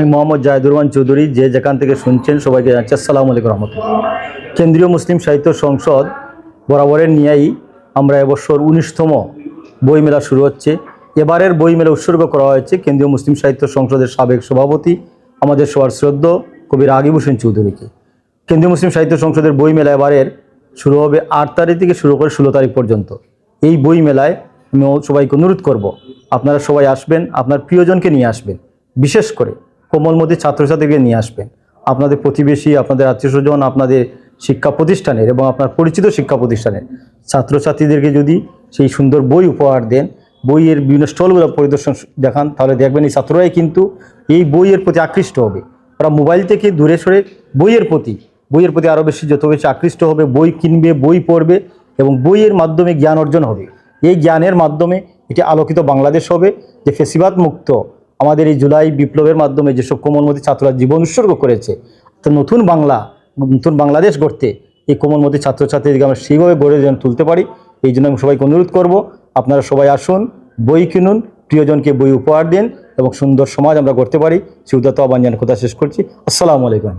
আমি মোহাম্মদ জাহিদুর রহমান চৌধুরী, যে যেখান থেকে শুনছেন সবাইকে জানাচ্ছি আসসালামু আলাইকুম রহমতুল্লাহ। কেন্দ্রীয় মুসলিম সাহিত্য সংসদ বরাবরের নিয়েই আমরা এবছর 19তম বইমেলা শুরু হচ্ছে। এবারের বইমেলা উৎসর্গ করা হয়েছে কেন্দ্রীয় মুসলিম সাহিত্য সংসদের সাবেক সভাপতি আমাদের সবার শ্রদ্ধেয় কবি রাগিব হোসেন চৌধুরীকে। কেন্দ্রীয় মুসলিম সাহিত্য সংসদের বইমেলা এবারের শুরু হবে 8 তারিখ থেকে শুরু করে 16 তারিখ পর্যন্ত। এই বইমেলায় আমি সবাইকে অনুরোধ করব, আপনারা সবাই আসবেন, আপনার প্রিয়জনকে নিয়ে আসবেন, বিশেষ করে কোমলমতি ছাত্রছাত্রীকে নিয়ে আসবেন। আপনাদের প্রতিবেশী, আপনাদের আত্মীয়স্বজন, আপনাদের শিক্ষা প্রতিষ্ঠানের এবং আপনার পরিচিত শিক্ষা প্রতিষ্ঠানের ছাত্রছাত্রীদেরকে যদি সেই সুন্দর বই উপহার দেন, বইয়ের বিভিন্ন স্টলগুলো পরিদর্শন দেখান, তাহলে দেখবেন এই ছাত্ররাই কিন্তু এই বইয়ের প্রতি আকৃষ্ট হবে। ওরা মোবাইল থেকে দূরে সরে বইয়ের প্রতি আরও যত বেশি আকৃষ্ট হবে, বই কিনবে, বই পড়বে এবং বইয়ের মাধ্যমে জ্ঞান অর্জন হবে। এই জ্ঞানের মাধ্যমে এটি আলোকিত বাংলাদেশ হবে, যে ফেসিবাদ মুক্ত আমাদের এই জুলাই বিপ্লবের মাধ্যমে যেসব কোমলমতি ছাত্ররা জীবন উৎসর্গ করেছে, তো নতুন বাংলাদেশ গড়তে এই কোমলমতি ছাত্রছাত্রীদেরকে আমরা সেইভাবে গড়ে যেন তুলতে পারি। এই জন্য আমি সবাইকে অনুরোধ করব, আপনারা সবাই আসুন, বই কিনুন, প্রিয়জনকে বই উপহার দিন এবং সুন্দর সমাজ আমরা গড়তে পারি। সে উদাত্ত আহ্বান জানিয়ে কথা শেষ করছি। আসসালামু আলাইকুম।